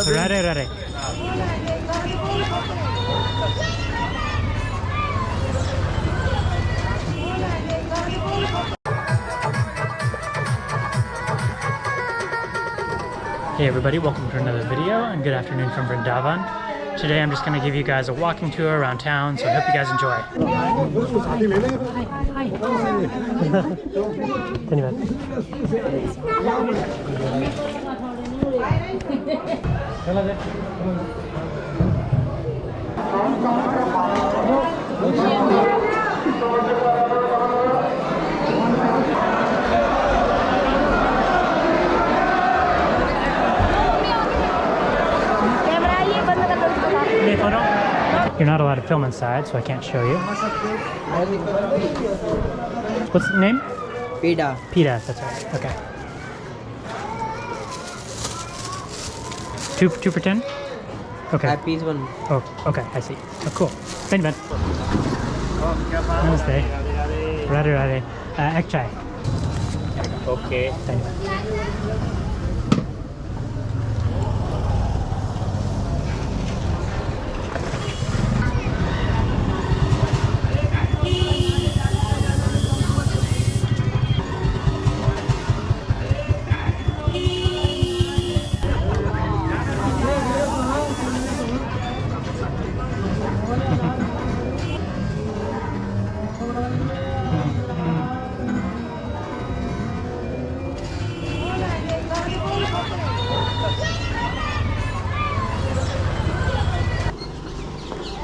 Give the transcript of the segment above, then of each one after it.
Rare, rare. Hey everybody, welcome to another video and good afternoon from Vrindavan. Today I'm just going to give you guys a walking tour around town, so I hope you guys enjoy. You're not allowed to film inside, so I can't show you. What's the name? Pida. Pida, that's right. Okay. 2 for 10? Okay. Piece one. Oh, okay, I see. Oh, cool. Thank you, man. Namaste. Radhe Radhe. Egg chai. Okay. Thank you.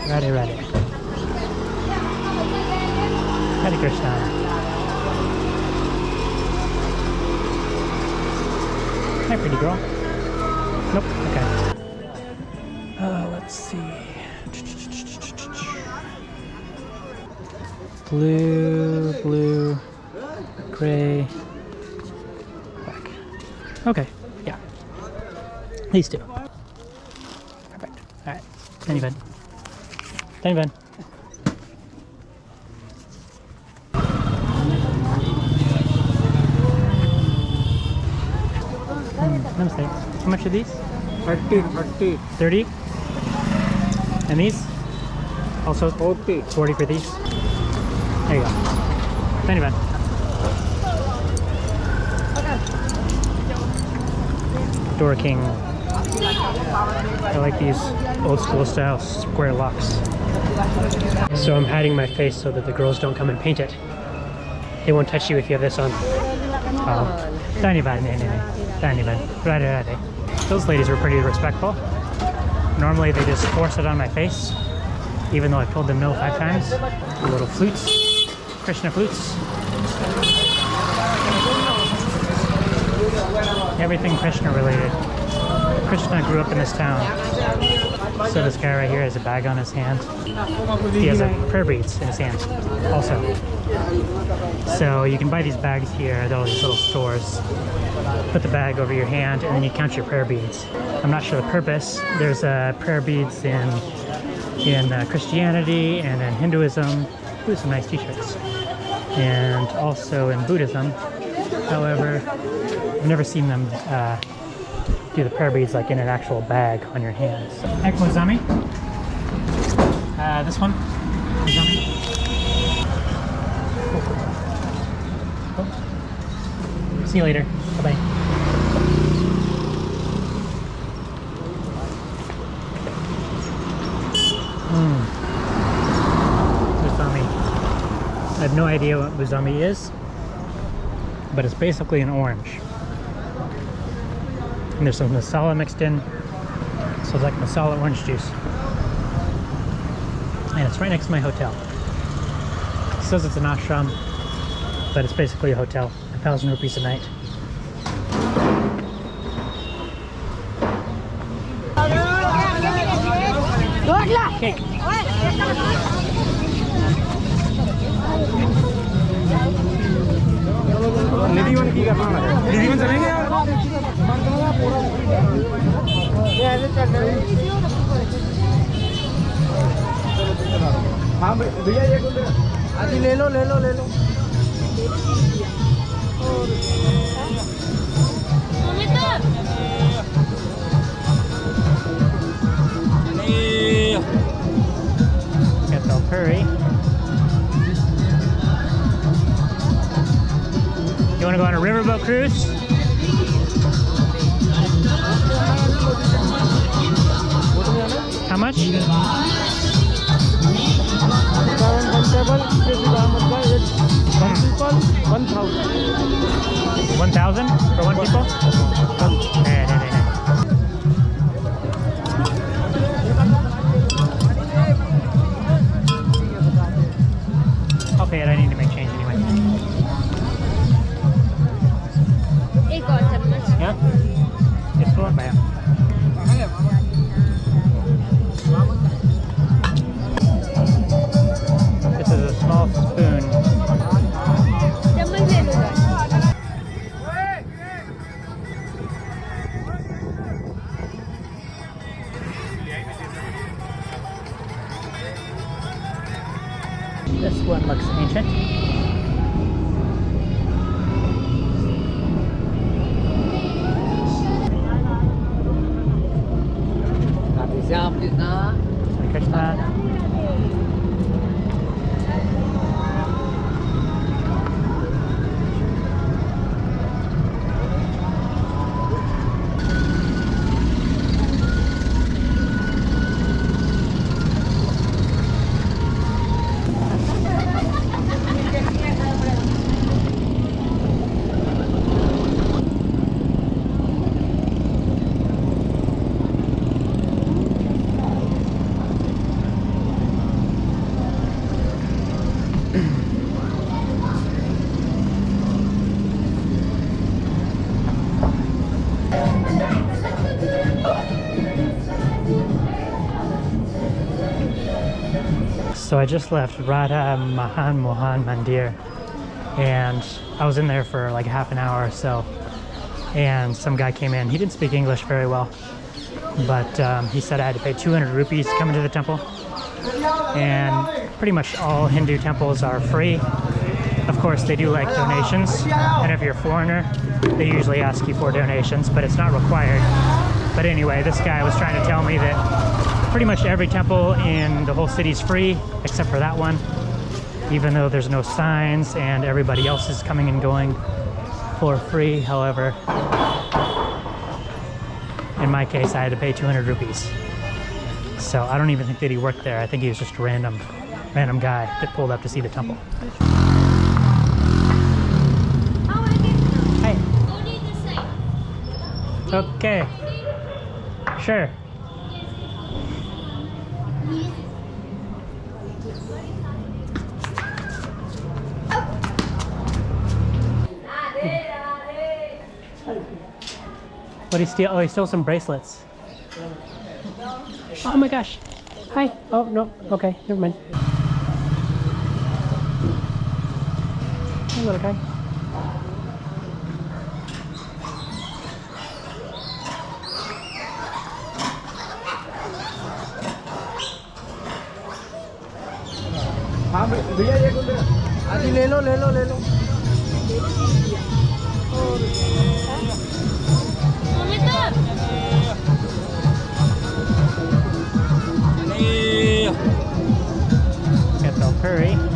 Radhe Radhe. Hare Krishna. Hi, pretty girl. Nope. Okay. Let's see. Blue, gray, black. Okay. Yeah. These two. Perfect. All right. Thank you, bud. Thank you, bud. Namaste. How much are these? 30. 30? And these? Also 40. 40 for these? There you go. Thank you, bud. Door King. I like these old school style square locks. So I'm hiding my face so that the girls don't come and paint it. They won't touch you if you have this on. Tiny bad, tiny bad. Right. Those ladies were pretty respectful. Normally they just force it on my face, even though I've told them no 5 times. The little flutes, Krishna flutes. Everything Krishna related. Krishna grew up in this town. So this guy right here has a bag on his hand. He has a prayer beads in his hand also. So you can buy these bags here at all these little stores. Put the bag over your hand and then you count your prayer beads. I'm not sure the purpose. There's prayer beads in Christianity and in Hinduism. Ooh, some nice t-shirts. And also in Buddhism. However, I've never seen them do the prayer beads like in an actual bag on your hands. Ekmozami. This one. Mozami. Cool. See you later. Bye-bye. Mozami. I have no idea what Mozami is, but it's basically an orange. And there's some masala mixed in, so it's like masala orange juice. And it's right next to my hotel. It says it's an ashram, but it's basically a hotel. 1,000 rupees a night. Cake. हाँ भैया ये आदि ले लो wanna go on a riverboat cruise? How much? One people, 1,000. 1,000 for one people? I'll pay it, I need to make change anyway. एक और चम्मच Yeah? It's full? Bye. This is a small spoon. चम्मच ले लूँगा This one looks ancient. Lord Krishna. So I just left Radha Mohan Mandir, and I was in there for like half an hour or so, and some guy came in. He didn't speak English very well, but he said I had to pay 200 rupees to come into the temple, and pretty much all Hindu temples are free. Of course, they do like donations, and if you're a foreigner, they usually ask you for donations, but it's not required. But anyway, this guy was trying to tell me that pretty much every temple in the whole city is free, except for that one, even though there's no signs and everybody else is coming and going for free. However, in my case, I had to pay 200 rupees. So I don't even think that he worked there. I think he was just a random guy that pulled up to see the temple. Hey. Okay. Sure. What did he steal? Oh, he stole some bracelets. Oh my gosh. Hi. Oh, no. Okay, never mind. Hey, little guy. हाँ भैया ये आदि ले लो ले लो ले लो Get the curry.